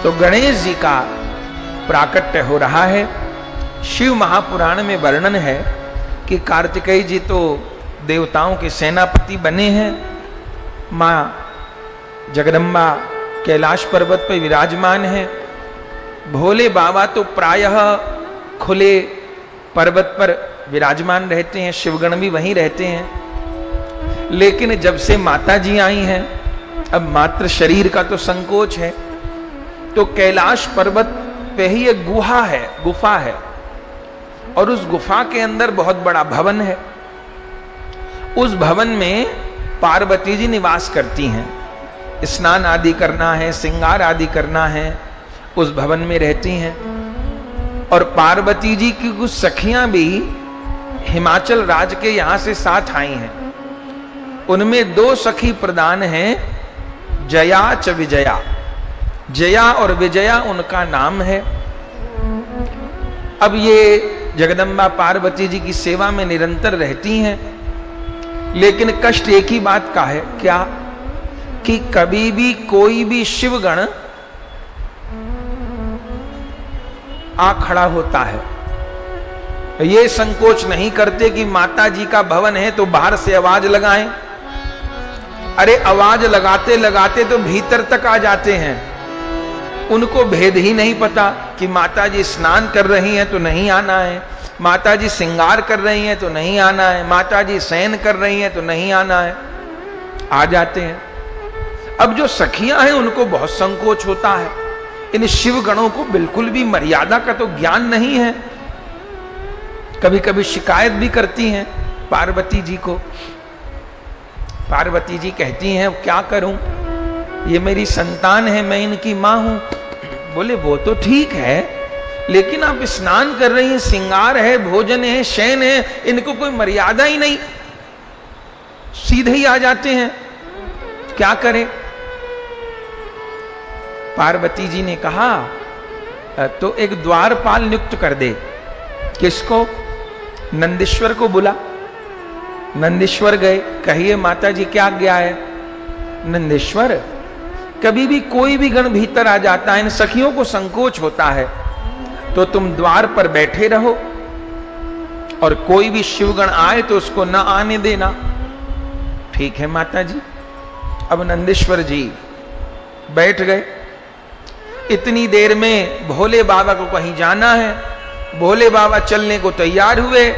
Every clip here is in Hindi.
तो गणेश जी का प्राकट्य हो रहा है। शिव महापुराण में वर्णन है कि कार्तिकेय जी तो देवताओं के सेनापति बने हैं, मां जगदम्बा कैलाश पर्वत पर विराजमान है, भोले बाबा तो प्रायः खुले पर्वत पर विराजमान रहते हैं, शिवगण भी वहीं रहते हैं। लेकिन जब से माता जी आई हैं, अब मात्र शरीर का तो संकोच है, तो कैलाश पर्वत पे ही एक गुफा है और उस गुफा के अंदर बहुत बड़ा भवन है। उस भवन में पार्वती जी निवास करती हैं। स्नान आदि करना है, श्रृंगार आदि करना है, उस भवन में रहती हैं। और पार्वती जी की कुछ सखियां भी हिमाचल राज्य के यहां से साथ आई हैं। उनमें 2 सखी प्रदान हैं, जया च विजया। जया और विजया उनका नाम है। अब ये जगदम्बा पार्वती जी की सेवा में निरंतर रहती हैं, लेकिन कष्ट एक ही बात का है, क्या कि कभी भी कोई भी शिवगण आ खड़ा होता है, ये संकोच नहीं करते कि माता जी का भवन है तो बाहर से आवाज लगाएं। अरे आवाज लगाते लगाते तो भीतर तक आ जाते हैं। उनको भेद ही नहीं पता कि माता जी स्नान कर रही हैं तो नहीं आना है, माता जी श्रृंगार कर रही हैं तो नहीं आना है, माता जी शयन कर रही हैं तो नहीं आना है, आ जाते हैं। अब जो सखियां हैं उनको बहुत संकोच होता है। इन शिवगणों को बिल्कुल भी मर्यादा का तो ज्ञान नहीं है। कभी कभी शिकायत भी करती हैं पार्वती जी को। पार्वती जी कहती हैं, क्या करूं, ये मेरी संतान है, मैं इनकी मां हूं। बोले वो तो ठीक है, लेकिन आप स्नान कर रही हैं, श्रृंगार है, भोजन है, शयन है, इनको कोई मर्यादा ही नहीं, सीधे ही आ जाते हैं, क्या करें। पार्वती जी ने कहा तो एक द्वारपाल नियुक्त कर दे। किसको? नंदीश्वर को बुला। नंदीश्वर गए, कहिए माता जी क्या आज्ञा है। नंदीश्वर, कभी भी कोई भी गण भीतर आ जाता है, इन सखियों को संकोच होता है, तो तुम द्वार पर बैठे रहो और कोई भी शिवगण आए तो उसको न आने देना। ठीक है माता जी। अब नंदीश्वर जी बैठ गए। इतनी देर में भोले बाबा को कहीं जाना है, भोले बाबा चलने को तैयार हुए,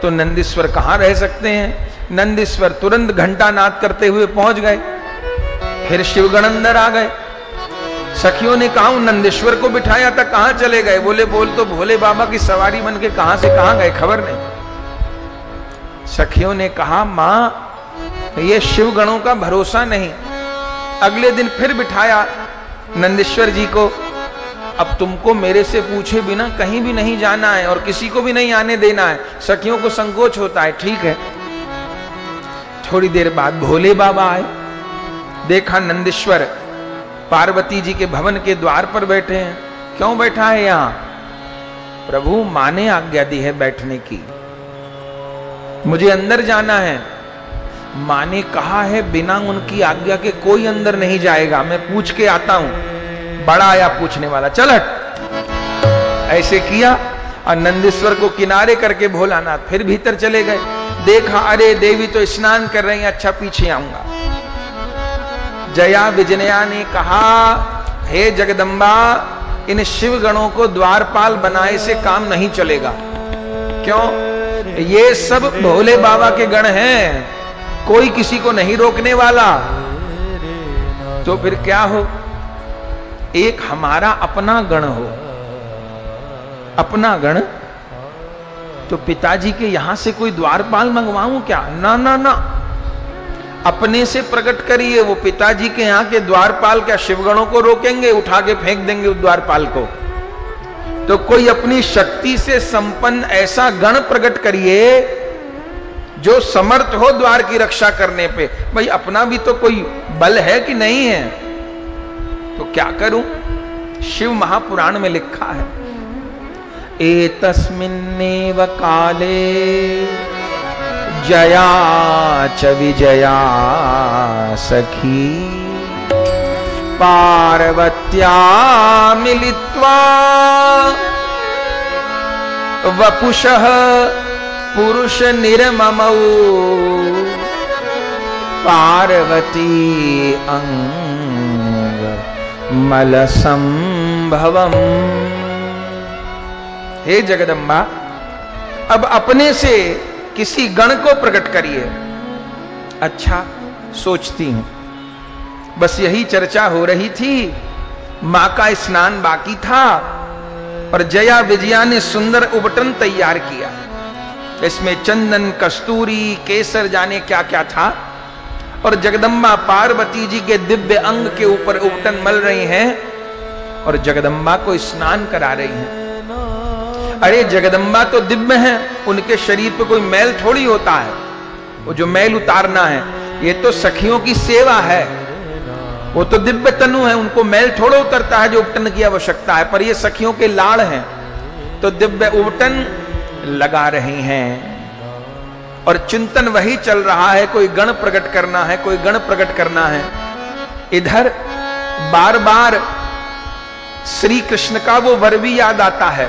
तो नंदीश्वर कहां रह सकते हैं। नंदीश्वर तुरंत घंटा नाद करते हुए पहुंच गए। फिर शिवगण अंदर आ गए। सखियों ने कहा नंदीश्वर को बिठाया था, कहां चले गए। बोले बोल तो भोले बाबा की सवारी बन के कहां से कहां गए, खबर नहीं। सखियों ने कहा मां ये शिवगणों का भरोसा नहीं। अगले दिन फिर बिठाया नंदीश्वर जी को। अब तुमको मेरे से पूछे बिना कहीं भी नहीं जाना है और किसी को भी नहीं आने देना है। सखियों को संकोच होता है, ठीक है। थोड़ी देर बाद भोले बाबा आए। देखा नंदीश्वर पार्वती जी के भवन के द्वार पर बैठे हैं। क्यों बैठा है यहां? प्रभु मां ने आज्ञा दी है बैठने की, मुझे अंदर जाना है। मां ने कहा है बिना उनकी आज्ञा के कोई अंदर नहीं जाएगा, मैं पूछ के आता हूं। बड़ा आया पूछने वाला, चल हट। ऐसे किया और नंदीश्वर को किनारे करके भोलानाथ फिर भीतर चले गए। देखा अरे देवी तो स्नान कर रही हैं, अच्छा पीछे आऊंगा। जया विजया ने कहा हे जगदम्बा, इन शिवगणों को द्वारपाल बनाए से काम नहीं चलेगा। क्यों? ये सब भोले बाबा के गण हैं, कोई किसी को नहीं रोकने वाला। तो फिर क्या हो, एक हमारा अपना गण हो। अपना गण तो पिताजी के यहां से कोई द्वारपाल मंगवाऊं क्या? ना ना ना, अपने से प्रकट करिए। वो पिताजी के यहां के द्वारपाल क्या शिवगणों को रोकेंगे? उठा के फेंक देंगे उस द्वारपाल को। तो कोई अपनी शक्ति से संपन्न ऐसा गण प्रकट करिए जो समर्थ हो द्वार की रक्षा करने पे। भाई अपना भी तो कोई बल है कि नहीं है? तो क्या करूं? शिव महापुराण में लिखा है एतस्मिन्नेव काले जया च विजया सखी पार्वत्या मिलित्वा वपुषः पुरुष निर्ममौ पार्वती अंग मल संभवम। हे जगदम्बा, अब अपने से किसी गण को प्रकट करिए। अच्छा, सोचती हूं। बस यही चर्चा हो रही थी, मां का स्नान बाकी था और जया विजया ने सुंदर उबटन तैयार किया। इसमें चंदन, कस्तूरी, केसर, जाने क्या क्या था। और जगदम्बा पार्वती जी के दिव्य अंग के ऊपर उबटन मल रही हैं और जगदम्बा को स्नान करा रही हैं। अरे जगदम्बा तो दिव्य हैं, उनके शरीर पे कोई मैल थोड़ी होता है। वो जो मैल उतारना है, ये तो सखियों की सेवा है। वो तो दिव्य तनु है, उनको मैल थोड़ा उतरता है जो उबटन की आवश्यकता है। पर ये सखियों के लाड़ हैं, तो दिव्य उबटन लगा रही हैं। और चिंतन वही चल रहा है, कोई गण प्रकट करना है, कोई गण प्रकट करना है। इधर बार बार श्री कृष्ण का वो वर भी याद आता है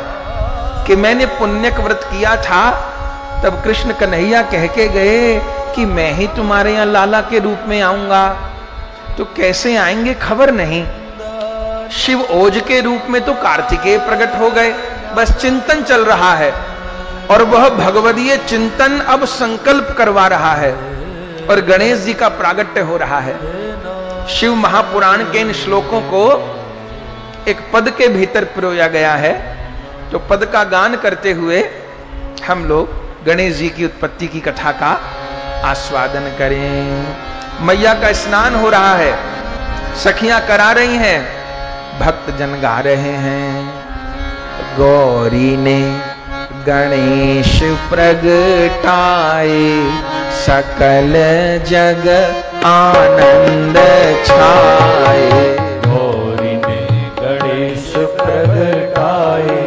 कि मैंने पुण्यक व्रत किया था, तब कृष्ण कन्हैया कह के गए कि मैं ही तुम्हारे यहां लाला के रूप में आऊंगा। तो कैसे आएंगे खबर नहीं। शिव ओज के रूप में तो कार्तिकेय प्रकट हो गए। बस चिंतन चल रहा है और वह भगवदीय चिंतन अब संकल्प करवा रहा है और गणेश जी का प्रागट्य हो रहा है। शिव महापुराण के इन श्लोकों को एक पद के भीतर पिरोया गया है। तो पद का गान करते हुए हम लोग गणेश जी की उत्पत्ति की कथा का आस्वादन करें। मैया का स्नान हो रहा है, सखियां करा रही हैं, भक्त जन गा रहे हैं। गौरी ने गणेश प्रगटाए, सकल जग आनंद छाए। गौरी ने गणेश प्रगटाए,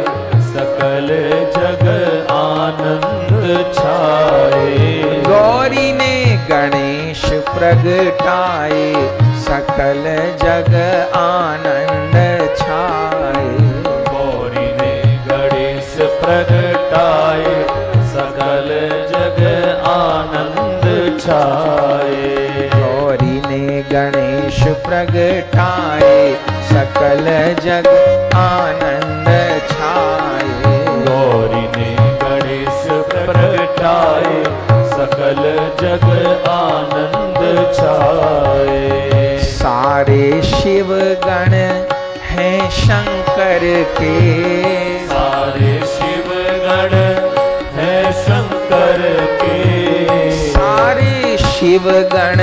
सकल जग आनंद छाए। गौरी ने गणेश प्रगटाए, सकल जग आनंद छाए। गौरी ने गणेश प्रगटाए, सकल जग आनंद छाए। गौरी ने गणेश प्रगटाए, सकल जग आनंद छाए। गौरी ने गणेश प्रगटाए, सकल जग आनंद छाए। सारे शिव गण हैं शंकर के, सारे शिव गण हैं शंकर के। सारे शिव गण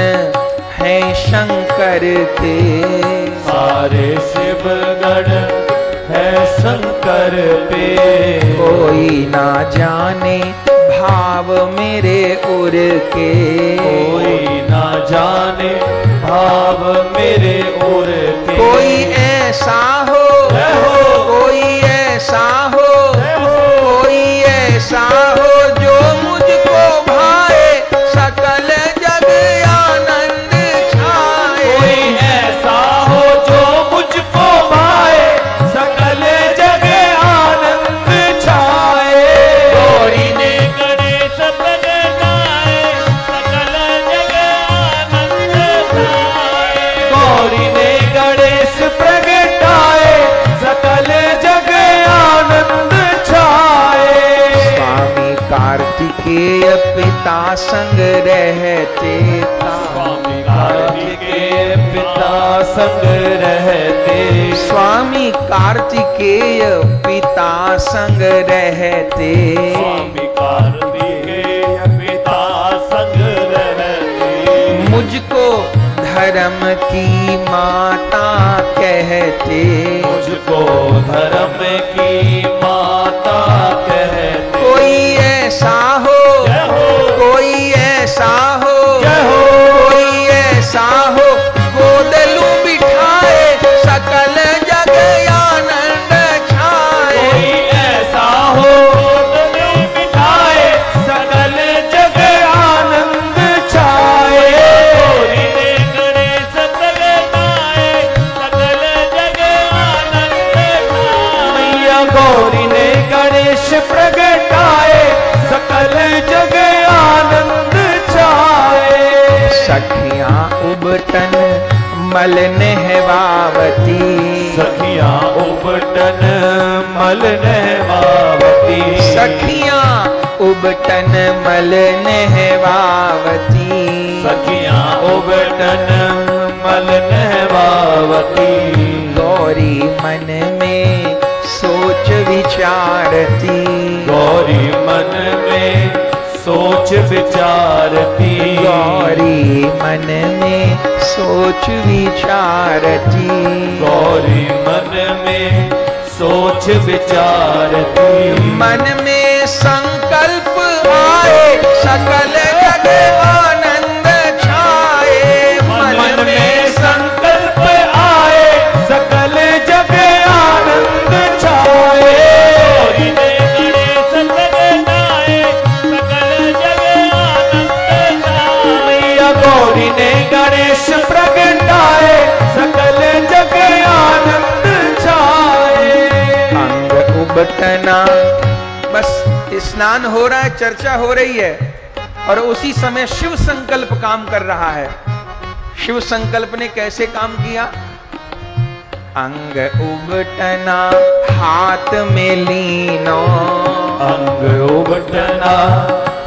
हैं शंकर के। सारे शिव गण हैं शंकर पे। कोई ना जाने भाव मेरे उर के, कोई ना जाने भाव मेरे उर के। कोई ऐसा हो, कोई ऐसा हो, कोई ऐसा हो जो मुझको भाए, सकल जग आनंद छाए। कोई ऐसा हो जो मुझको भाए, सकल जग आनंद छाए। गौरी ने गणेश प्रगटाए, सकल जग आनंद छाए। गौरी ने गणेश प्रगटाए, सकल जग आनंद छाए। स्वामी कार्तिकेय पिता संग रहते था, स्वामी कार्तिकेय पिता संग रहते। स्वामी कार्तिकेय पिता संग रहते। स्वामी कार्तिकेय पिता संग रहते। मुझको धर्म की माता कहते, मुझको धर्म की माता कहते। कोई ऐसा हो, कोई ऐसा हो, कोई ऐसा हो, गोदलू बिठाए, सकल जग आनंद छाए। कोई ऐसा हो गोद बिठाए, सकल जग आनंद छाए। गौरी ने गणेश प्रगटाए, गौरी ने गणेश प्रगटाए, सकल जग आनंद छाए। सखियां उबटन मल नहवावती, सखियां उबटन मल नहवावती, सखियां उबटन मल नहवावती, सखियां उबटन मल नहवावती। गौरी मन में सोच विचारती, गौरी मन में सोच विचारती, गौरी मन में सोच विचारती, गौरी मन में सोच विचारती। मन में संकल्प आए, सकल जग आनंद छाए। मन में संकल्प आए, सकल जग आनंद छाए। गौरी ने गणेश प्रगटाए, सकल जग आनंद छाए। गौरी ने गणेश प्रगटाए, सकल जग आनंद छाए। अंग उबटना, बस स्नान हो रहा है, चर्चा हो रही है और उसी समय शिव संकल्प काम कर रहा है। शिव संकल्प ने कैसे काम किया? अंग उबटना हाथ में लीनो, अंग उबटना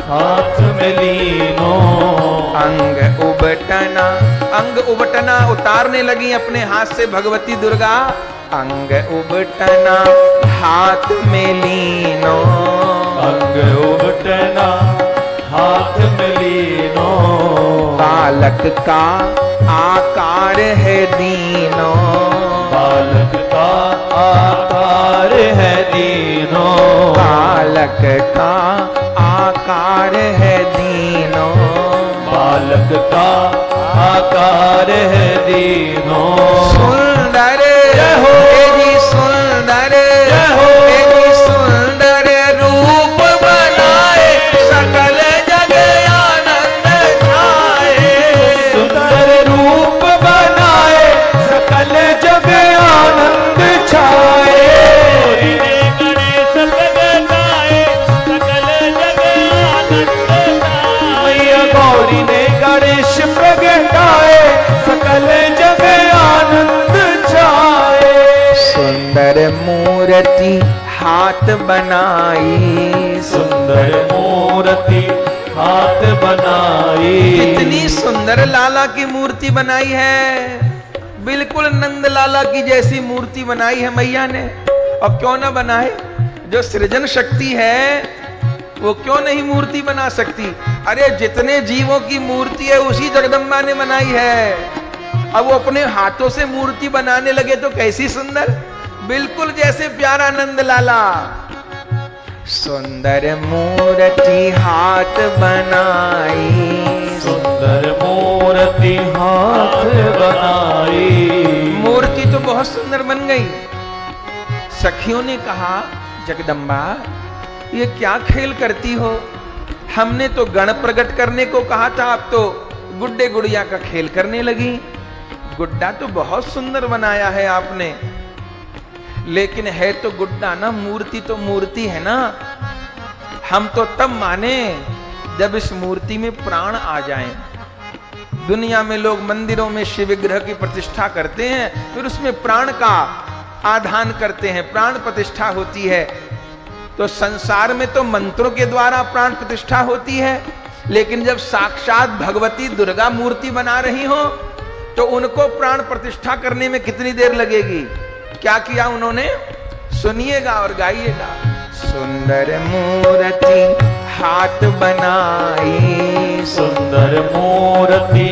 हाथ में लीनो, अंग उबटना, अंग उबटना उतारने लगी अपने हाथ से भगवती दुर्गा। अंग उबटना हाथ में लीनो, अंग उबटना हाथ में लीनो। बालक का आकार है दीनो, बालक का आकार है दीनो, बालक का आकार है दीनो, बालक का आकार है दीनो। सुंदर जय हो, जी सुंदर, जय हो, जी सुंदर रूप बनाए, सकल जग आनंद छाए। सुंदर रूप बनाए, सकल जग आनंद छाए। गौरी ने गणेश प्रगटाए, सकल जग आनंद छाए। मैया गौरी ने गणेश प्रगटाए, सकल जग आनंद छाए। सुंदर मूर्ति हाथ बनाई, सुंदर मूर्ति हाथ बनाई। कितनी सुंदर लाला की मूर्ति बनाई है, बिल्कुल नंद लाला की जैसी मूर्ति बनाई है मैया ने। और क्यों ना बनाए, जो सृजन शक्ति है वो क्यों नहीं मूर्ति बना सकती? अरे जितने जीवों की मूर्ति है उसी जगदम्बा ने बनाई है। अब वो अपने हाथों से मूर्ति बनाने लगे तो कैसी सुंदर, बिल्कुल जैसे प्यारा नंद लाला। सुंदर मूर्ति हाथ बनाई, सुंदर मूर्ति हाथ बनाई। मूर्ति तो बहुत सुंदर बन गई। सखियों ने कहा, जगदम्बा ये क्या खेल करती हो? हमने तो गण प्रकट करने को कहा था, अब तो गुड्डे गुड़िया का खेल करने लगी। गुड्डा तो बहुत सुंदर बनाया है आपने, लेकिन है तो गुड्डा ना, मूर्ति तो मूर्ति है ना। हम तो तब माने जब इस मूर्ति में प्राण आ जाएं। दुनिया में लोग मंदिरों में शिव विग्रह की प्रतिष्ठा करते हैं, फिर उसमें प्राण का आधान करते हैं, प्राण प्रतिष्ठा होती है। तो संसार में तो मंत्रों के द्वारा प्राण प्रतिष्ठा होती है, लेकिन जब साक्षात भगवती दुर्गा मूर्ति बना रही हो तो उनको प्राण प्रतिष्ठा करने में कितनी देर लगेगी? क्या किया उन्होंने, सुनिएगा और गाइएगा। सुंदर मूर्ति हाथ बनाई, सुंदर मूर्ति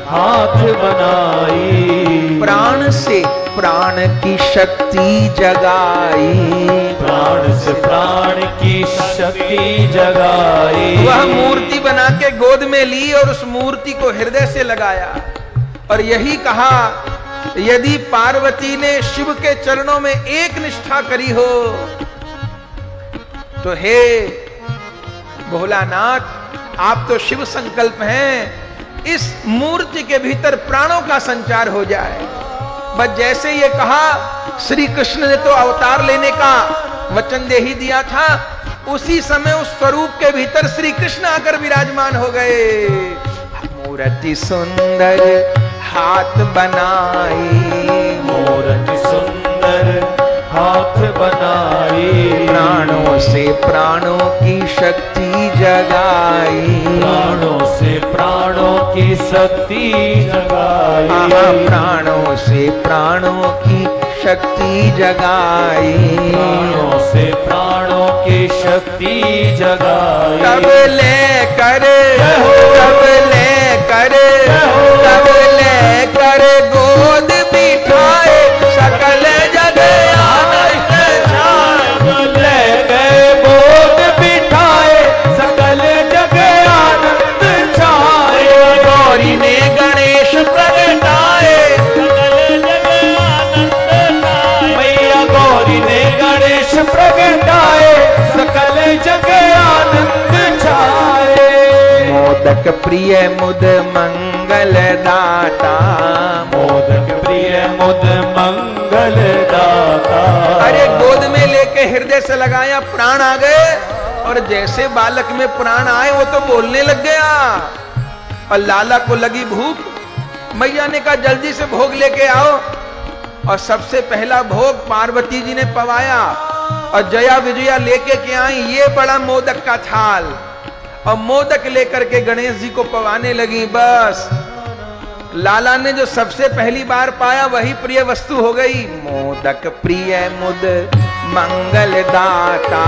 हाथ बनाई। प्राण से प्राण की शक्ति जगाई, प्राण से प्राण की शक्ति जगाई। वह मूर्ति बना के गोद में ली और उस मूर्ति को हृदय से लगाया और यही कहा, यदि पार्वती ने शिव के चरणों में एक निष्ठा करी हो तो हे भोलानाथ, आप तो शिव संकल्प हैं, इस मूर्ति के भीतर प्राणों का संचार हो जाए। बस जैसे ये कहा, श्री कृष्ण ने तो अवतार लेने का वचन दे ही दिया था, उसी समय उस स्वरूप के भीतर श्री कृष्ण आकर विराजमान हो गए। मूर्ति सुंदर हाथ बनाई, मूर्ति सुंदर हाथ बनाई, प्राणों से प्राणों की शक्ति जगाई, प्राणों से प्राणों की शक्ति जगाई, प्राणों से प्राणों की शक्ति जगाई, प्राणों से प्राणों की शक्ति जगाई। तब ले कर गोद बिठाए सकल जग आनंद छाए, ले गए गोद बिठाए सकल जग आनंद छाए। गौरी ने गणेश प्रगटाए, सकल जग आनंद छाए, मैया गौरी ने गणेश प्रगटाए सकल जग आनंद छाए। मोदक प्रिय मुद मंगल दाता, मोदक प्रिय मुद मंगल दाता। अरे गोद में लेके हृदय से लगाया, प्राण आ गए, और जैसे बालक में प्राण आए वो तो बोलने लग गया। और लाला को लगी भूख, मैया ने कहा जल्दी से भोग लेके आओ। और सबसे पहला भोग पार्वती जी ने पवाया, और जया विजया लेके के आई ये बड़ा मोदक का थाल, और मोदक लेकर के गणेश जी को पवाने लगी। बस लाला ने जो सबसे पहली बार पाया वही प्रिय वस्तु हो गई। मोदक प्रिय मुद मंगल दाता,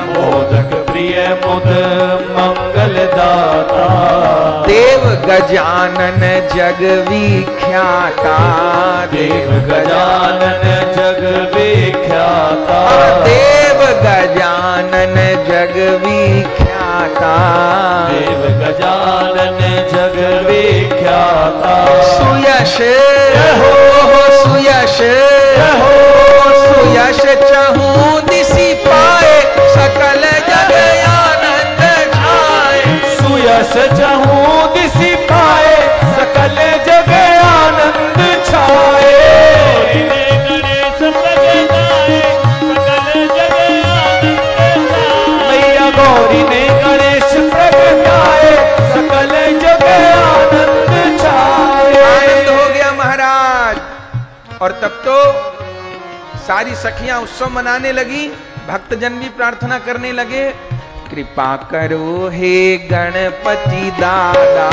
मोदक प्रिय मुद मंगल दाता। देव गजानन जग विख्याता, देव गजानन जग विख्याता, देव गजानन जग विख्याता, देव गजानन जग विख्याता। सुयश हो सुयश हो सुयश चहूं दिसी पाए सकल जग आनंद छाए, सुयश चहूं दिसी पाए सकल जग आनंद छाए। गणेश प्रगटाए सकल जग आनंद छाए, मैया गौरी ने गणेश प्रगटाए सकल जग आनंद छाए। आनंद हो गया महाराज। और तब तो सारी सखियां उत्सव मनाने लगी, भक्तजन भी प्रार्थना करने लगे, कृपा करो हे गणपति दादा,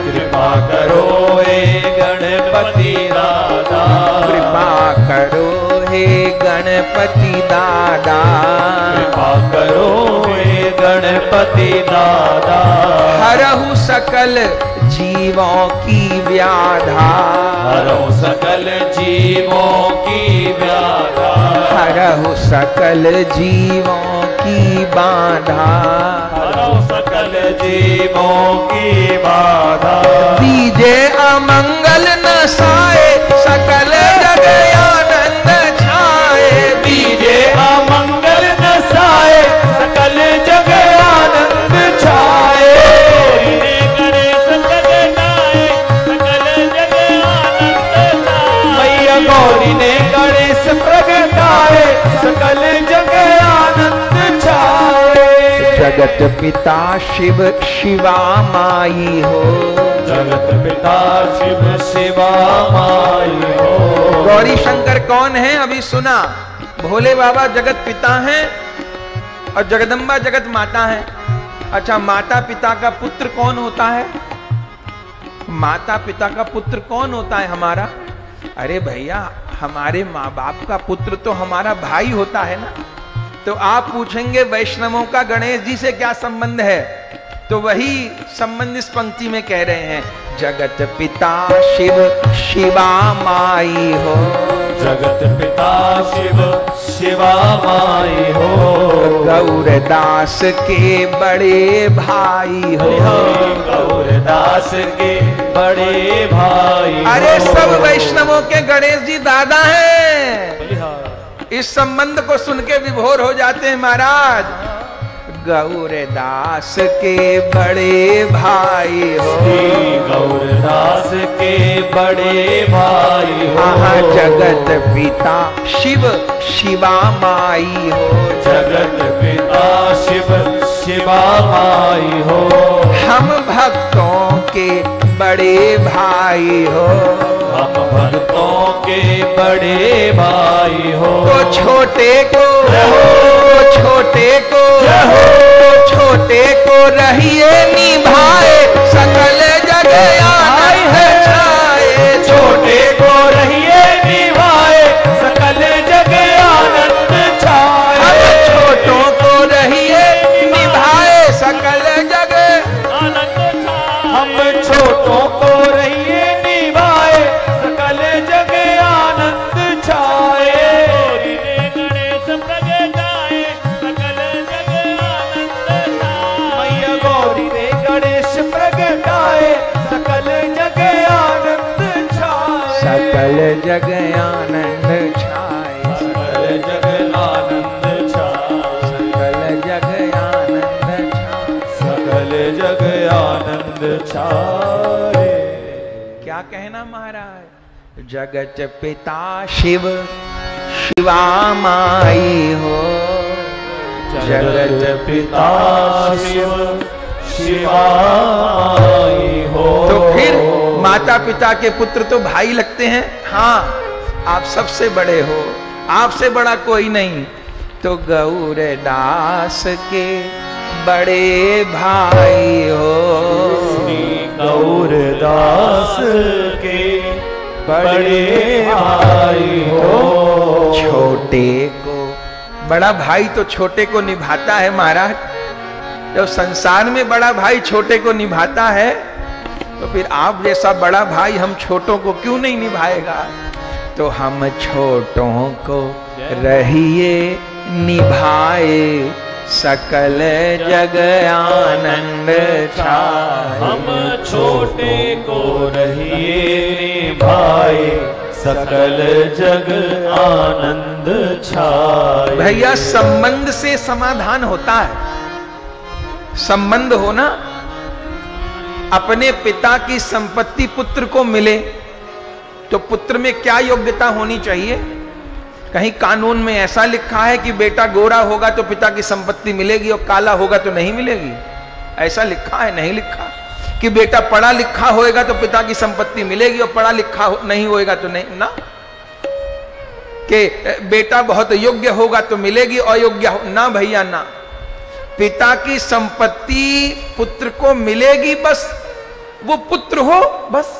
कृपा करो हे गणपति दादा, कृपा करो हे गणपति दादा, कृपा करो हे गणपति दादा। हरहु सकल जीवों की व्याधा, हरहु सकल जीवों की व्याधा, हरहु सकल जीवों की बाधा, हरहु सकल जीवों की बाधा। दीजे अमंगल नसाए सकल जग आनंद छाए, दीजे अमंगल नसाए सकल जग आनंद छाए। गणेश प्रगटाए सकल जग आनंद छाए, मैया गौरी ने गणेश प्रगटाए सकल जग आनंद छाए। जगत पिता शिव शिवा माई हो, जगत पिता शिव शिवा माई हो। गौरी शंकर कौन है अभी सुना, भोले बाबा जगत पिता हैं और जगदम्बा जगत माता है। अच्छा, माता पिता का पुत्र कौन होता है? माता पिता का पुत्र कौन होता है हमारा? अरे भैया, हमारे माँ बाप का पुत्र तो हमारा भाई होता है ना। तो आप पूछेंगे वैष्णवों का गणेश जी से क्या संबंध है? तो वही संबंध इस पंक्ति में कह रहे हैं, जगत पिता शिव शिवा माई हो, जगत पिता शिव शिवा माई हो। गौरदास के बड़े भाई हो, गौरदास के बड़े भाई। अरे सब वैष्णवों के गणेश जी दादा हैं। इस संबंध को सुन के विभोर हो जाते हैं महाराज। गौरदास के बड़े भाई हो, श्री गौरदास के बड़े भाई हो, आहा जगत पिता शिव शिवा माई हो, जगत पिता शिव शिवा माई हो, हम भक्तों के बड़े भाई हो, हम भक्तों के बड़े भाई हो, तो छोटे को छोटे को रहिए निभाए, सकल जग आनंद छाए, छोटे को रहिए निभाए, सकल जग आनंद छाए, हम छोटों को रहिए निभाए, सकल जग आनंद छाए, हम छोटों को रहिए निभाए, सकल जग आनंद छाए, गणेश प्रगटाए, सकल जग आनंद छाए, मैया गौरी रे गणेश प्रगटाए, सकल जग आनंद छाए, सकल जग आनंद छाए, सकल जग आनंद छाए, सकल जग आनंद छाए। सकल जग आनंद छाए। क्या कहना महाराज, जगत पिता शिव शिवा माई हो, जगत पिता शिव शिवा माई हो। तो फिर माता पिता के पुत्र तो भाई लगते हैं। हाँ, आप सबसे बड़े हो, आपसे बड़ा कोई नहीं। तो गौरदास के बड़े भाई हो, श्री गौरदास के बड़े भाई हो। छोटे को, बड़ा भाई तो छोटे को निभाता है महाराज। जब संसार में बड़ा भाई छोटे को निभाता है, तो फिर आप जैसा बड़ा भाई हम छोटों को क्यों नहीं निभाएगा। तो हम छोटों को रहिए निभाए, सकल जग आनंद छाए। हम छोटे को रहिए निभाए, सकल जग आनंद छाए। भैया संबंध से समाधान होता है। संबंध होना, अपने पिता की संपत्ति पुत्र को मिले तो पुत्र में क्या योग्यता होनी चाहिए। कहीं कानून में ऐसा लिखा है कि बेटा गोरा होगा तो पिता की संपत्ति मिलेगी और काला होगा तो नहीं मिलेगी। ऐसा लिखा है? नहीं लिखा। कि बेटा पढ़ा लिखा होएगा तो पिता की संपत्ति मिलेगी और पढ़ा लिखा नहीं होएगा तो नहीं ना। कि बेटा बहुत योग्य होगा तो मिलेगी, अयोग्य ना भैया ना। पिता की संपत्ति पुत्र को मिलेगी, बस वो पुत्र हो, बस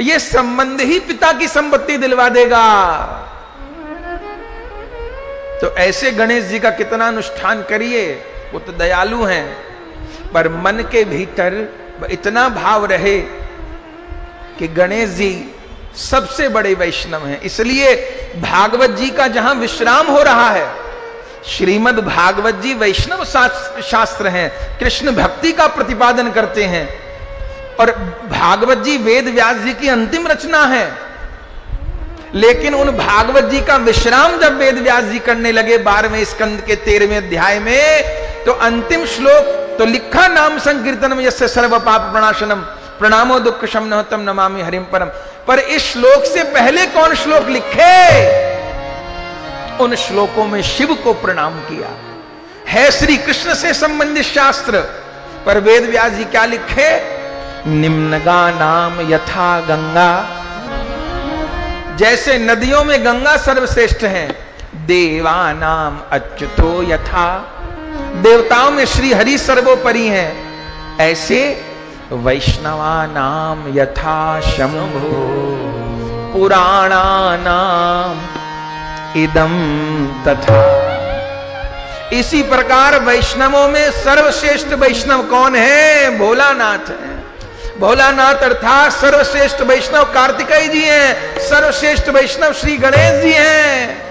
ये संबंध ही पिता की संपत्ति दिलवा देगा। तो ऐसे गणेश जी का कितना अनुष्ठान करिए, वो तो दयालु हैं, पर मन के भीतर इतना भाव रहे कि गणेश जी सबसे बड़े वैष्णव हैं। इसलिए भागवत जी का जहां विश्राम हो रहा है, श्रीमद् भागवत जी वैष्णव शास्त्र हैं, कृष्ण भक्ति का प्रतिपादन करते हैं। और भागवत जी वेद व्यास जी की अंतिम रचना है। लेकिन उन भागवत जी का विश्राम जब वेद व्यास जी करने लगे 12वें स्कंद के 13वें अध्याय में, तो अंतिम श्लोक तो लिखा, नाम संकीर्तनम यस्य सर्व पाप प्रणाशनम प्रणामो दुख शमनम नमामि हरिम परम। पर इस श्लोक से पहले कौन श्लोक लिखे? उन श्लोकों में शिव को प्रणाम किया है, श्री कृष्ण से संबंधित शास्त्र। पर वेद व्यास जी क्या लिखे? निम्नगा नाम यथा गंगा, जैसे नदियों में गंगा सर्वश्रेष्ठ है, देवा नाम अच्युतो यथा, देवताओं में श्री हरि सर्वोपरि हैं, ऐसे वैष्णवा नाम यथा शंभु, पुराणा नाम इदम तथा। इसी प्रकार वैष्णवों में सर्वश्रेष्ठ वैष्णव कौन है? भोलानाथ है। भोलानाथ अर्थात सर्वश्रेष्ठ वैष्णव कार्तिकेय जी हैं, सर्वश्रेष्ठ वैष्णव श्री गणेश जी हैं।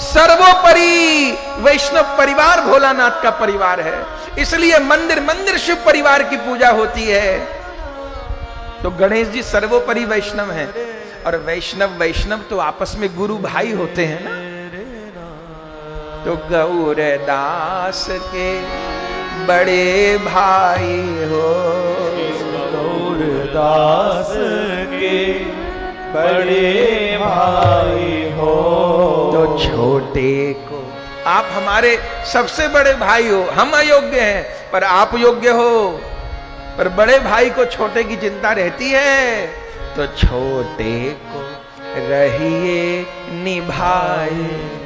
सर्वोपरि वैष्णव परिवार भोलानाथ का परिवार है। इसलिए मंदिर मंदिर शिव परिवार की पूजा होती है। तो गणेश जी सर्वोपरि वैष्णव हैं। और वैष्णव तो आपस में गुरु भाई होते हैं ना। तो गौरदास के बड़े भाई हो, गौरदास के बड़े भाई हो। तो छोटे को आप हमारे सबसे बड़े भाई हो, हम अयोग्य हैं पर आप योग्य हो, पर बड़े भाई को छोटे की चिंता रहती है, तो छोटे को रहिए निभाए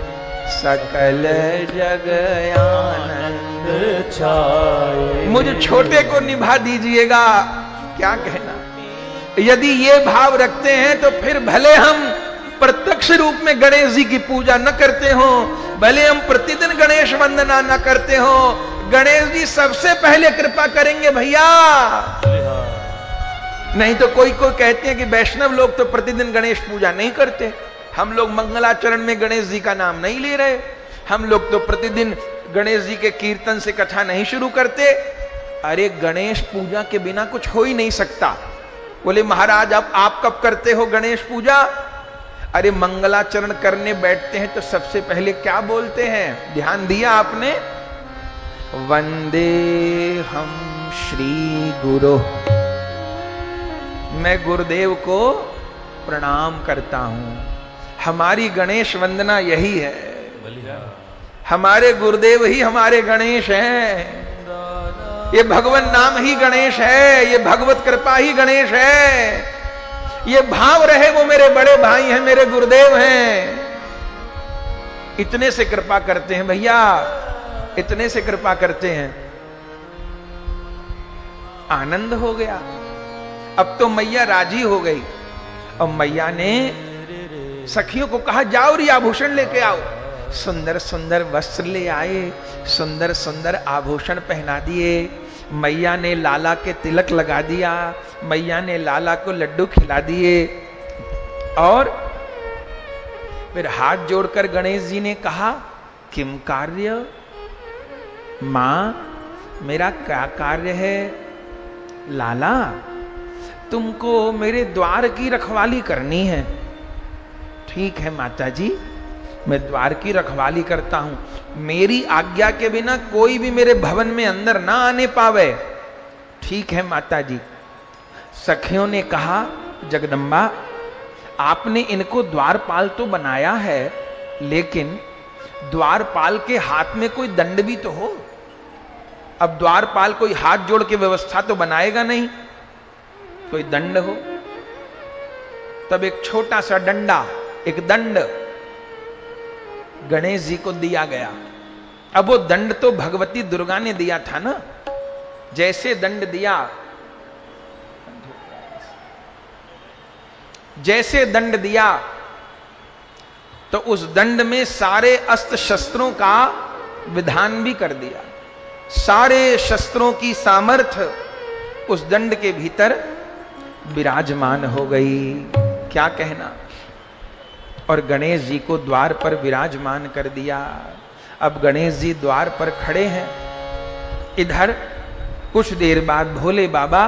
सकल जग आनंद छाए। मुझे छोटे को निभा दीजिएगा। क्या कहना, यदि ये भाव रखते हैं तो फिर भले हम प्रत्यक्ष रूप में गणेश जी की पूजा न करते हो, भले हम प्रतिदिन गणेश वंदना न करते हो, गणेश जी सबसे पहले कृपा करेंगे भैया। नहीं तो कोई कोई कहते हैं कि वैष्णव लोग तो प्रतिदिन गणेश पूजा नहीं करते, हम लोग मंगलाचरण में गणेश जी का नाम नहीं ले रहे, हम लोग तो प्रतिदिन गणेश जी के कीर्तन से कथा नहीं शुरू करते। अरे गणेश पूजा के बिना कुछ हो ही नहीं सकता। बोले महाराज आप कब करते हो गणेश पूजा? अरे मंगलाचरण करने बैठते हैं तो सबसे पहले क्या बोलते हैं, ध्यान दिया आपने? वंदे हम श्री गुरु, मैं गुरुदेव को प्रणाम करता हूं। हमारी गणेश वंदना यही है, हमारे गुरुदेव ही हमारे गणेश हैं, ये भगवान नाम ही गणेश है, ये भगवत कृपा ही गणेश है। ये भाव रहे वो मेरे बड़े भाई हैं, मेरे गुरुदेव हैं, इतने से कृपा करते हैं भैया, इतने से कृपा करते हैं। आनंद हो गया। अब तो मैया राजी हो गई और मैया ने सखियों को कहा जाओ री आभूषण लेके आओ। सुंदर सुंदर वस्त्र ले आए, सुंदर सुंदर आभूषण पहना दिए। मैया ने लाला के तिलक लगा दिया, मैया ने लाला को लड्डू खिला दिए और फिर हाथ जोड़कर गणेश जी ने कहा किम कार्य? मां मेरा क्या कार्य है? लाला तुमको मेरे द्वार की रखवाली करनी है। ठीक है माता जी, मैं द्वार की रखवाली करता हूं, मेरी आज्ञा के बिना कोई भी मेरे भवन में अंदर ना आने पावे। ठीक है माता जी। सखियों ने कहा जगदम्बा आपने इनको द्वारपाल तो बनाया है, लेकिन द्वारपाल के हाथ में कोई दंड भी तो हो। अब द्वारपाल कोई हाथ जोड़ के व्यवस्था तो बनाएगा नहीं, कोई दंड हो। तब एक छोटा सा डंडा, एक दंड गणेश जी को दिया गया। अब वो दंड तो भगवती दुर्गा ने दिया था ना, जैसे दंड दिया, जैसे दंड दिया तो उस दंड में सारे अस्त्र शस्त्रों का विधान भी कर दिया। सारे शस्त्रों की सामर्थ्य उस दंड के भीतर विराजमान हो गई। क्या कहना। और गणेश जी को द्वार पर विराजमान कर दिया। अब गणेश जी द्वार पर खड़े हैं। इधर कुछ देर बाद भोले बाबा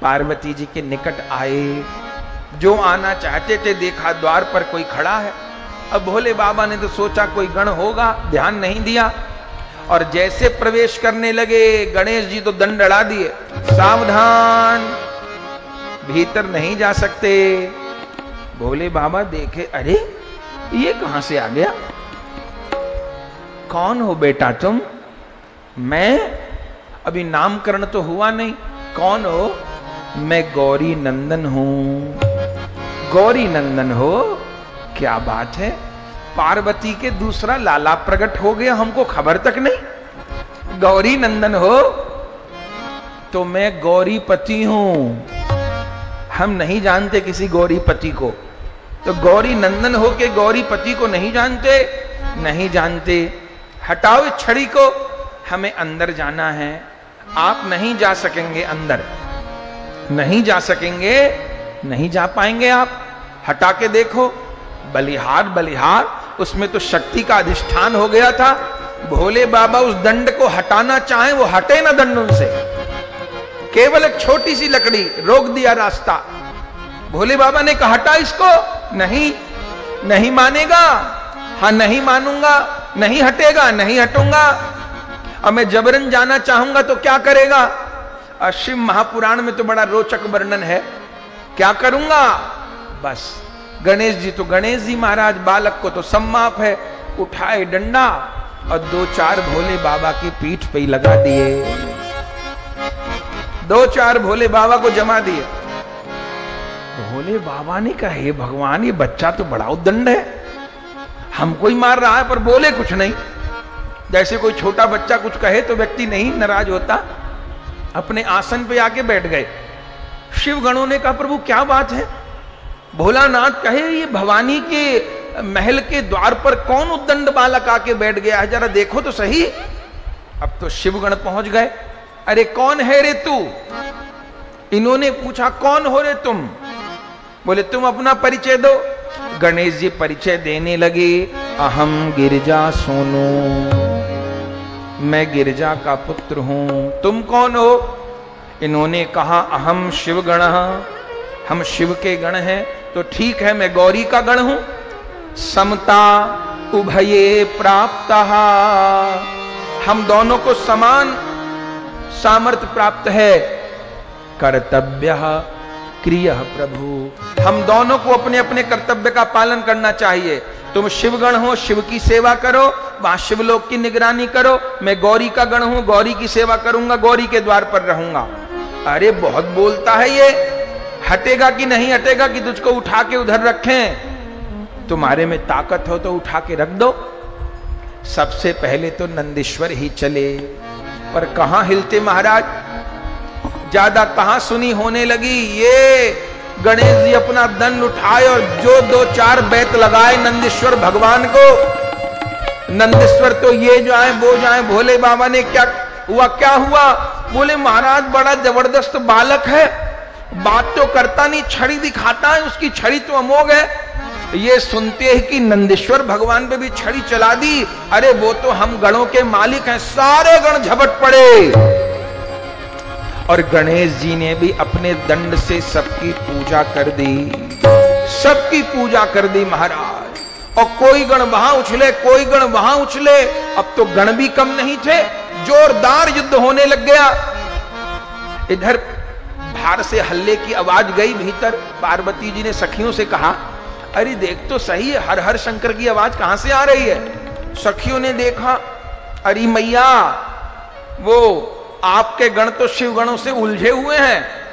पार्वती जी के निकट आए। जो आना चाहते थे देखा द्वार पर कोई खड़ा है। अब भोले बाबा ने तो सोचा कोई गण होगा, ध्यान नहीं दिया और जैसे प्रवेश करने लगे गणेश जी तो दंड अड़ा दिए, सावधान भीतर नहीं जा सकते। भोले बाबा देखे, अरे ये कहां से आ गया? कौन हो बेटा तुम? मैं अभी नामकरण तो हुआ नहीं। कौन हो? मैं गौरी नंदन हूं। गौरी नंदन हो? क्या बात है, पार्वती के दूसरा लाला प्रकट हो गया, हमको खबर तक नहीं। गौरी नंदन हो? तो मैं गौरीपति हूं। हम नहीं जानते किसी गौरीपति को, तो गौरी नंदन हो के गौरीपति को नहीं जानते? नहीं जानते। हटाओ इस छड़ी को, हमें अंदर जाना है। आप नहीं जा सकेंगे अंदर, नहीं जा सकेंगे, नहीं जा पाएंगे आप। हटा के देखो। बलिहार बलिहार, उसमें तो शक्ति का अधिष्ठान हो गया था। भोले बाबा उस दंड को हटाना चाहे वो हटे ना दंड उनसे। केवल एक छोटी सी लकड़ी रोक दिया रास्ता। भोले बाबा ने कहा हटा इसको। नहीं, नहीं मानेगा। हाँ नहीं मानूंगा, नहीं हटेगा, नहीं हटूंगा। अब मैं जबरन जाना चाहूंगा तो क्या करेगा? शिव महापुराण में तो बड़ा रोचक वर्णन है, क्या करूंगा? बस गणेश जी, तो गणेश जी महाराज बालक को तो सम्माप है, उठाए डंडा और 2-4 भोले बाबा की पीठ पे ही लगा दिए, 2-4 भोले बाबा को जमा दिए। भोले बाबा ने कहा, हे भगवान, ये बच्चा तो बड़ा उद्दंड है, हमको ही मार रहा है पर बोले कुछ नहीं। जैसे कोई छोटा बच्चा कुछ कहे तो व्यक्ति नहीं नाराज होता। अपने आसन पे आके बैठ गए। शिव गणों ने कहा, प्रभु क्या बात है? भोलानाथ कहे, ये भवानी के महल के द्वार पर कौन उद्दंड बालक आके बैठ गया है, जरा देखो तो सही। अब तो शिवगण पहुंच गए। अरे कौन है रे तू? इन्होंने पूछा, कौन हो रे तुम? बोले, तुम अपना परिचय दो। गणेश जी परिचय देने लगे, अहम गिरिजा सोनू, मैं गिरिजा का पुत्र हूं। तुम कौन हो? इन्होंने कहा, अहम शिव गण, हम शिव के गण हैं। तो ठीक है, मैं गौरी का गण हूं। समता उभये प्राप्त, हम दोनों को समान सामर्थ्य प्राप्त है। कर्तव्य क्रिय प्रभु, हम दोनों को अपने अपने कर्तव्य का पालन करना चाहिए। तुम शिवगण हो, शिव की सेवा करो, वहां शिवलोक की निगरानी करो। मैं गौरी का गण हूं, गौरी की सेवा करूंगा, गौरी के द्वार पर रहूंगा। अरे बहुत बोलता है ये, हटेगा कि नहीं हटेगा कि तुझको उठा के उधर रखें? तुम्हारे में ताकत हो तो उठा के रख दो। सबसे पहले तो नंदीश्वर ही चले, पर कहां हिलते महाराज, ज्यादा कहां सुनी होने लगी। ये गणेश जी अपना दंड उठाए और जो 2-4 बेत लगाए नंदीश्वर भगवान को। नंदीश्वर तो ये जाए वो जाए। भोले बाबा ने क्या हुआ, क्या हुआ? बोले, महाराज बड़ा जबरदस्त बालक है, बात तो करता नहीं, छड़ी दिखाता है, उसकी छड़ी तो अमोघ है। ये सुनते ही कि नंदीश्वर भगवान पे भी छड़ी चला दी। अरे वो तो हम गणों के मालिक हैं। सारे गण झपट पड़े और गणेश जी ने भी अपने दंड से सबकी पूजा कर दी, सबकी पूजा कर दी महाराज। और कोई गण वहां उछले, कोई गण वहां उछले। अब तो गण भी कम नहीं थे, जोरदार युद्ध होने लग गया। इधर बाहर से हल्ले की आवाज गई भीतर। पार्वती जी ने सखियों से कहा, अरे देख तो सही है, हर हर शंकर की आवाज कहां से आ रही है? सखियों ने देखा, अरे मैया, वो आपके गण तो शिव गणों से उलझे हुए हैं।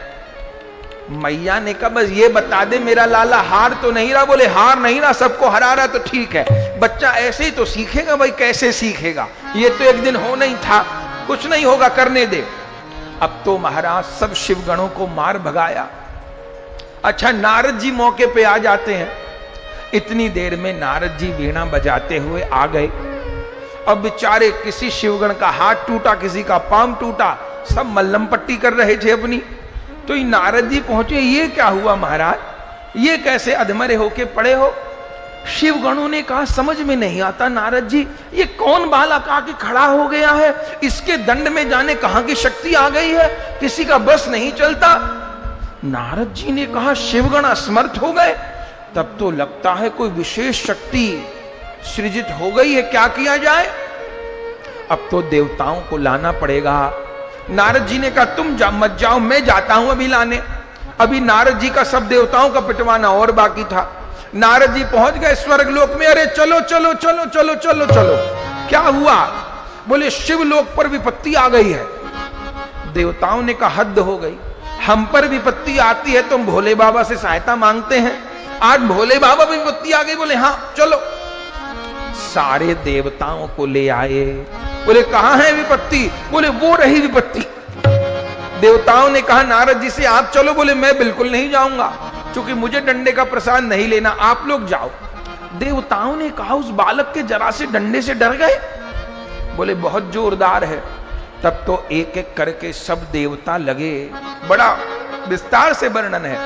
मैया ने कहा, बस ये बता दे मेरा लाला हार तो नहीं रहा? बोले, हार नहीं रहा, सबको हरा रहा तो ठीक है। बच्चा ऐसे ही तो सीखेगा भाई, कैसे सीखेगा? ये तो एक दिन हो नहीं था, कुछ नहीं होगा, करने दे। अब तो महाराज सब शिव गणों को मार भगाया। अच्छा, नारद जी मौके पे आ जाते हैं। इतनी देर में नारद जी वीणा बजाते हुए आ गए। अब बेचारे किसी शिवगण का हाथ टूटा, किसी का पांव टूटा, सब मल्लम पट्टी कर रहे थे अपनी। तो ये नारद जी पहुंचे, ये क्या हुआ महाराज, ये कैसे अधमरे होके पड़े हो? शिवगणों ने कहा, समझ में नहीं आता नारद जी, ये कौन बालक आके खड़ा हो गया है? इसके दंड में जाने कहां की शक्ति आ गई है, किसी का बस नहीं चलता। नारद जी ने कहा, शिवगण असमर्थ हो गए? तब तो लगता है कोई विशेष शक्ति सृजित हो गई है, क्या किया जाए? अब तो देवताओं को लाना पड़ेगा। नारद जी ने कहा, तुम मत जाओ, मैं जाता हूं अभी लाने। अभी नारद जी का सब देवताओं का पिटवाना और बाकी था। नारद जी पहुंच गए स्वर्ग लोक में। अरे चलो चलो चलो चलो चलो चलो, क्या हुआ? बोले, शिवलोक पर विपत्ति आ गई है। देवताओं ने कहा, हद हो गई, हम पर विपत्ति आती है, तुम भोले बाबा से सहायता मांगते हैं, आज भोले बाबा भी विपत्ति आ गई। बोले, हाँ चलो। सारे देवताओं को ले आए। बोले, कहां है विपत्ति? बोले, वो रही विपत्ति। देवताओं ने कहा नारद जी से, आप चलो। बोले, मैं बिल्कुल नहीं जाऊंगा, क्योंकि मुझे डंडे का प्रसाद नहीं लेना, आप लोग जाओ। देवताओं ने कहा, उस बालक के जरा से डंडे से डर गए? बोले, बहुत जोरदार है। तब तो एक एक करके सब देवता लगे, बड़ा विस्तार से वर्णन है।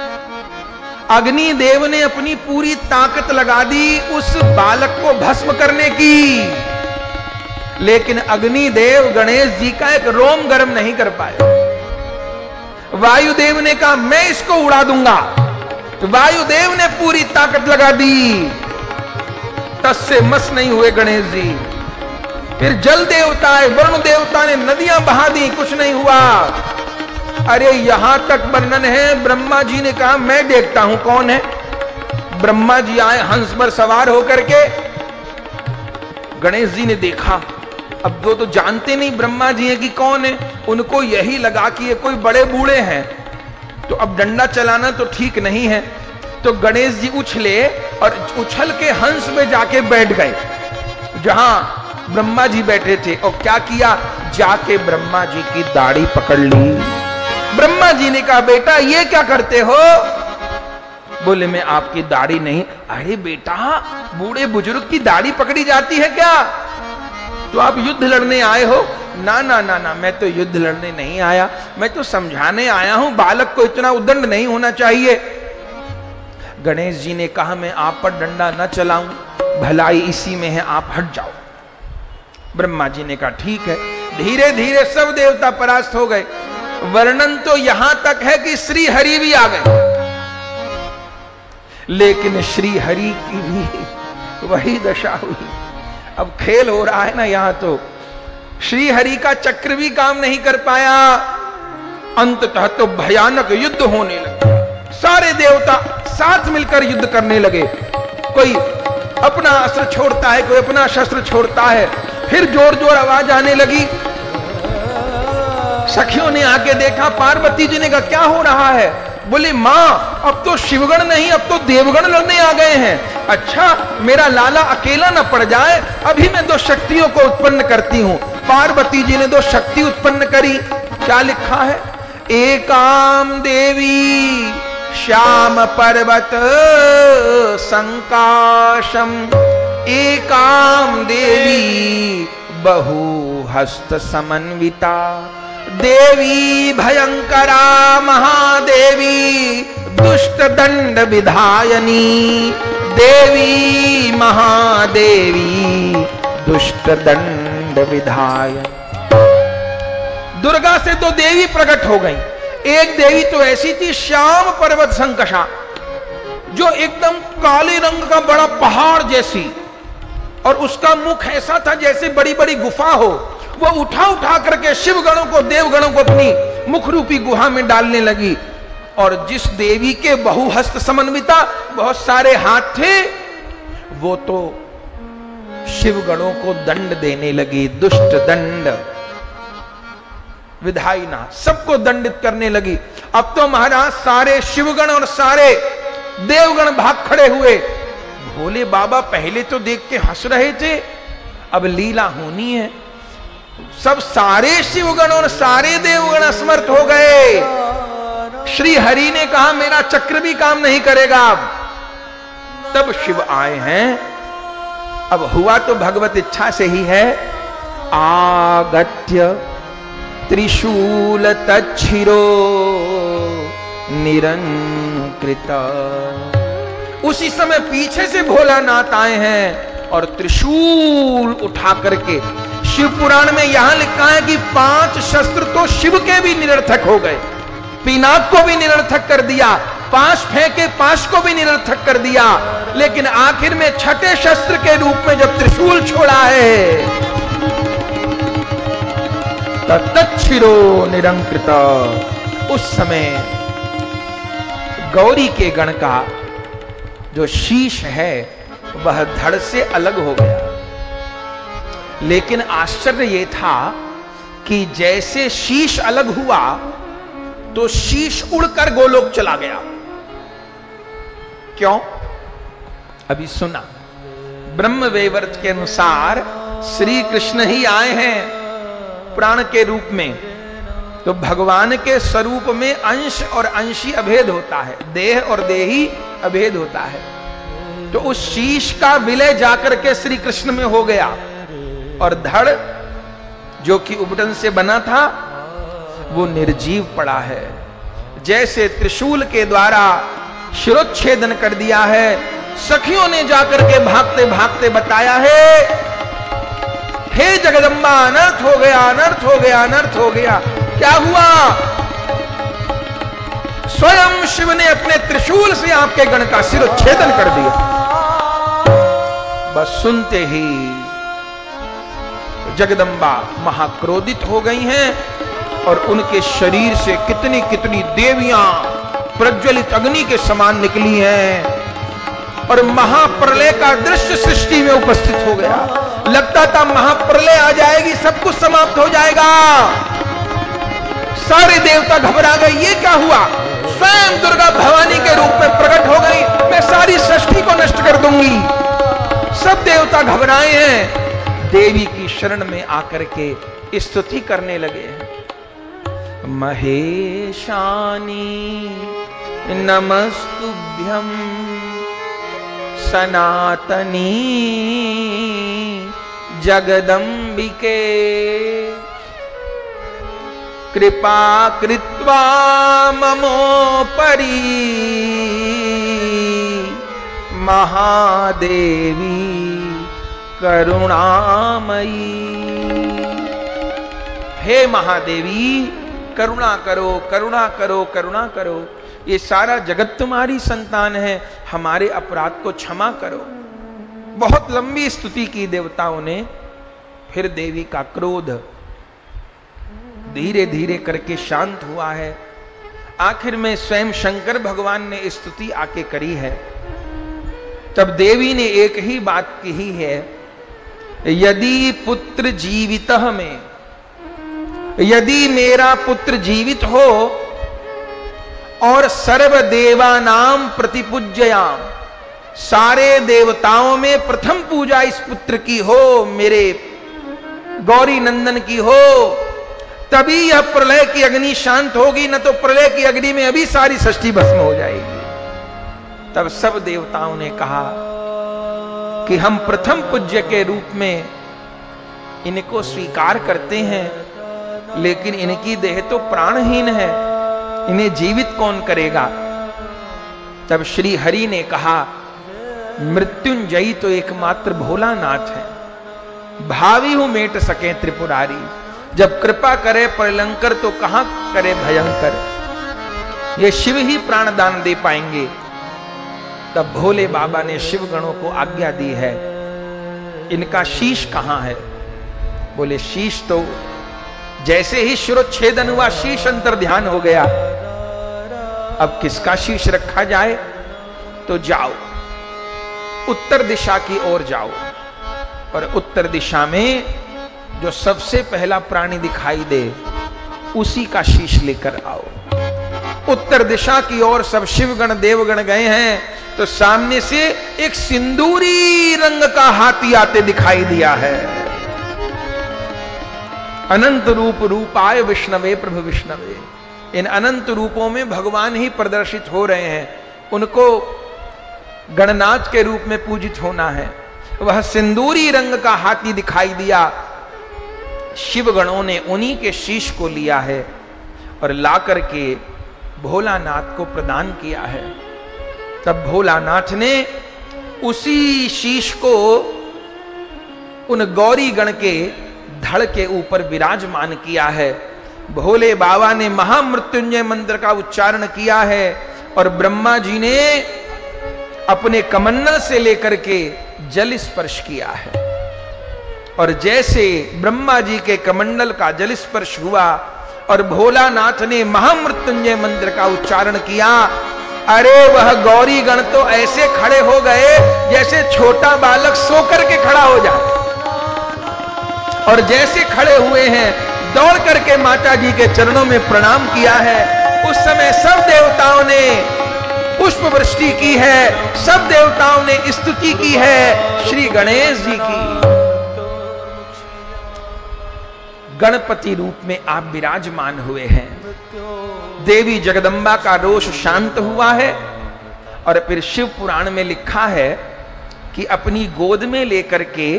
अग्नि देव ने अपनी पूरी ताकत लगा दी उस बालक को भस्म करने की, लेकिन अग्निदेव गणेश जी का एक रोम गर्म नहीं कर पाए। वायुदेव ने कहा, मैं इसको उड़ा दूंगा। वायुदेव ने पूरी ताकत लगा दी। टस से मस नहीं हुए गणेश जी। फिर जल देवता है, वरुण देवता ने नदियां बहा दी, कुछ नहीं हुआ। अरे यहां तक वर्णन है, ब्रह्मा जी ने कहा मैं देखता हूं कौन है। ब्रह्मा जी आए हंस पर सवार होकर के, गणेश जी ने देखा। अब दो तो जानते नहीं ब्रह्मा जी हैं कि कौन है, उनको यही लगा कि ये कोई बड़े बूढ़े हैं, तो अब डंडा चलाना तो ठीक नहीं है। तो गणेश जी उछले और उछल के हंस में जाके बैठ गए जहां ब्रह्मा जी बैठे थे। और क्या किया, जाके ब्रह्मा जी की दाढ़ी पकड़ ली। ब्रह्मा जी ने कहा बेटा ये क्या करते हो? बोले मैं आपकी दाढ़ी नहीं। अरे बेटा, बूढ़े बुजुर्ग की दाढ़ी पकड़ी जाती है क्या? तो आप युद्ध लड़ने आए हो? ना ना ना ना, मैं तो युद्ध लड़ने नहीं आया, मैं तो समझाने आया हूं, बालक को इतना उद्दंड नहीं होना चाहिए। गणेश जी ने कहा मैं आप पर डंडा न चलाऊं, भलाई इसी में है, आप हट जाओ। ब्रह्मा जी ने कहा ठीक है। धीरे धीरे सब देवता परास्त हो गए। वर्णन तो यहां तक है कि श्री हरि भी आ गए, लेकिन श्री हरि की भी वही दशा हुई। अब खेल हो रहा है ना यहां, तो श्री हरि का चक्र भी काम नहीं कर पाया। अंततः तो भयानक युद्ध होने लगा। सारे देवता साथ मिलकर युद्ध करने लगे। कोई अपना अस्त्र छोड़ता है, कोई अपना शस्त्र छोड़ता है। फिर जोर जोर आवाज आने लगी। सखियों ने आके देखा, पार्वती जी ने कहा क्या हो रहा है? बोले मां अब तो शिवगण नहीं, अब तो देवगण लड़ने आ गए हैं। अच्छा मेरा लाला अकेला न पड़ जाए, अभी मैं दो शक्तियों को उत्पन्न करती हूं। पार्वती जी ने दो शक्ति उत्पन्न करी। क्या लिखा है? एकाम देवी श्याम पर्वत संकाशम, एकाम देवी बहु हस्त समन्विता, देवी भयंकरा महादेवी दुष्ट दंड विधायनी, देवी महादेवी दुष्ट दंड विधायनी। दुर्गा से तो देवी प्रकट हो गई। एक देवी तो ऐसी थी श्याम पर्वत संकषा, जो एकदम काले रंग का बड़ा पहाड़ जैसी, और उसका मुख ऐसा था जैसे बड़ी बड़ी गुफा हो। वो उठा उठा करके शिवगणों को देवगणों को अपनी मुख रूपी गुहा में डालने लगी। और जिस देवी के बहुहस्त समन्विता, बहुत सारे हाथ थे, वो तो शिवगणों को दंड देने लगी। दुष्ट दंड विधायिना, सबको दंडित करने लगी। अब तो महाराज सारे शिवगण और सारे देवगण भाग खड़े हुए। भोले बाबा पहले तो देख के हंस रहे थे, अब लीला होनी है। सब सारे शिवगण और सारे देवगण असमर्थ हो गए। श्री हरि ने कहा मेरा चक्र भी काम नहीं करेगा। तब शिव आए हैं। अब हुआ तो भगवत इच्छा से ही है। आगत्य त्रिशूल तच्छिरो निरंकृता। उसी समय पीछे से भोलानाथ आए हैं और त्रिशूल उठा करके, शिव पुराण में यहां लिखा है कि 5 शस्त्र तो शिव के भी निरर्थक हो गए। पिनाक को भी निरर्थक कर दिया, पाश फेंके पाश को भी निरर्थक कर दिया, लेकिन आखिर में छठे शस्त्र के रूप में जब त्रिशूल छोड़ा है, तच्छिरो निरंकृत, उस समय गौरी के गण का जो शीश है वह धड़ से अलग हो गया। लेकिन आश्चर्य यह था कि जैसे शीश अलग हुआ तो शीश उड़कर गोलोक चला गया। क्यों? अभी सुना। ब्रह्म वैवर्त के अनुसार श्री कृष्ण ही आए हैं प्राण के रूप में, तो भगवान के स्वरूप में अंश और अंशी अभेद होता है, देह और देही अभेद होता है। तो उस शीश का विलय जाकर के श्री कृष्ण में हो गया, और धड़ जो कि उबटन से बना था वो निर्जीव पड़ा है। जैसे त्रिशूल के द्वारा शिरोच्छेदन कर दिया है, सखियों ने जाकर के भागते भागते बताया है, हे जगदम्बा अनर्थ हो गया, अनर्थ हो गया, अनर्थ हो गया। क्या हुआ? स्वयं शिव ने अपने त्रिशूल से आपके गण का शिरोच्छेदन कर दिया। बस सुनते ही जगदम्बा महाक्रोधित हो गई हैं और उनके शरीर से कितनी कितनी देवियां प्रज्वलित अग्नि के समान निकली हैं और महाप्रलय का दृश्य सृष्टि में उपस्थित हो गया। लगता था महाप्रलय आ जाएगी, सब कुछ समाप्त हो जाएगा। सारे देवता घबरा गए, ये क्या हुआ? स्वयं दुर्गा भवानी के रूप में प्रकट हो गई, मैं सारी सृष्टि को नष्ट कर दूंगी। सब देवता घबराए हैं, देवी की शरण में आकर के स्तुति करने लगे। महेशानी नमस्तुभ्यं सनातनी जगदम्बिके कृपा कृत्वा ममोपरि महादेवी करुणामयी। हे महादेवी, करुणा करो, करुणा करो, करुणा करो। ये सारा जगत तुम्हारी संतान है, हमारे अपराध को क्षमा करो। बहुत लंबी स्तुति की देवताओं ने। फिर देवी का क्रोध धीरे धीरे करके शांत हुआ है। आखिर में स्वयं शंकर भगवान ने स्तुति आके करी है। तब देवी ने एक ही बात कही है, यदि पुत्र जीवित में, यदि मेरा पुत्र जीवित हो और सर्वदेवानाम प्रतिपूज्ययाम, सारे देवताओं में प्रथम पूजा इस पुत्र की हो, मेरे गौरी नंदन की हो, तभी यह प्रलय की अग्नि शांत होगी, न तो प्रलय की अग्नि में अभी सारी सृष्टि भस्म हो जाएगी। तब सब देवताओं ने कहा कि हम प्रथम पूज्य के रूप में इनको स्वीकार करते हैं, लेकिन इनकी देह तो प्राणहीन है, इन्हें जीवित कौन करेगा? तब श्री हरि ने कहा, मृत्युंजयी तो एकमात्र भोलानाथ है, भावी हूं मेट सके त्रिपुरारी। जब कृपा करे प्रलंकर तो कहां करे भयंकर। ये शिव ही प्राणदान दे पाएंगे। तब भोले बाबा ने शिव गणों को आज्ञा दी है, इनका शीश कहां है? बोले शीश तो जैसे ही शिरोच्छेदन हुआ, शीश अंतर ध्यान हो गया। अब किसका शीश रखा जाए? तो जाओ उत्तर दिशा की ओर जाओ और उत्तर दिशा में जो सबसे पहला प्राणी दिखाई दे उसी का शीश लेकर आओ। उत्तर दिशा की ओर सब शिवगण देवगण गए हैं तो सामने से एक सिंदूरी रंग का हाथी आते दिखाई दिया है। अनंत रूप रूपाय विष्णवे प्रभु विष्णवे। इन अनंत रूपों में भगवान ही प्रदर्शित हो रहे हैं, उनको गणनाथ के रूप में पूजित होना है। वह सिंदूरी रंग का हाथी दिखाई दिया। शिवगणों ने उन्हीं के शीश को लिया है और ला करके भोलानाथ को प्रदान किया है। तब भोलानाथ ने उसी शीश को उन गौरी गण के धड़ के ऊपर विराजमान किया है। भोले बाबा ने महामृत्युंजय मंत्र का उच्चारण किया है और ब्रह्मा जी ने अपने कमंडल से लेकर के जल स्पर्श किया है। और जैसे ब्रह्मा जी के कमंडल का जल स्पर्श हुआ और भोलानाथ ने महामृत्युंजय मंत्र का उच्चारण किया, अरे वह गौरी गण तो ऐसे खड़े हो गए जैसे छोटा बालक सो करके खड़ा हो जाए। और जैसे खड़े हुए हैं दौड़ करके माता जी के चरणों में प्रणाम किया है। उस समय सब देवताओं ने पुष्प वृष्टि की है, सब देवताओं ने स्तुति की है श्री गणेश जी की। गणपति रूप में आप विराजमान हुए हैं। देवी जगदम्बा का रोष शांत हुआ है। और फिर शिव पुराण में लिखा है कि अपनी गोद में लेकर के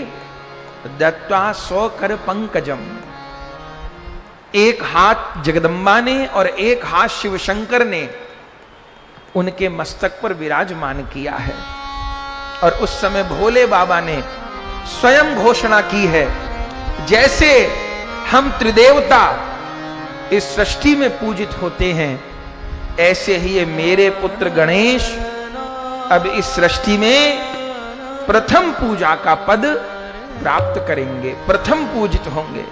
दत्वा स्वकर पंकजम, एक हाथ जगदम्बा ने और एक हाथ शिव शंकर ने उनके मस्तक पर विराजमान किया है। और उस समय भोले बाबा ने स्वयं घोषणा की है, जैसे हम त्रिदेवता इस सृष्टि में पूजित होते हैं, ऐसे ही ये मेरे पुत्र गणेश अब इस सृष्टि में प्रथम पूजा का पद प्राप्त करेंगे, प्रथम पूजित होंगे।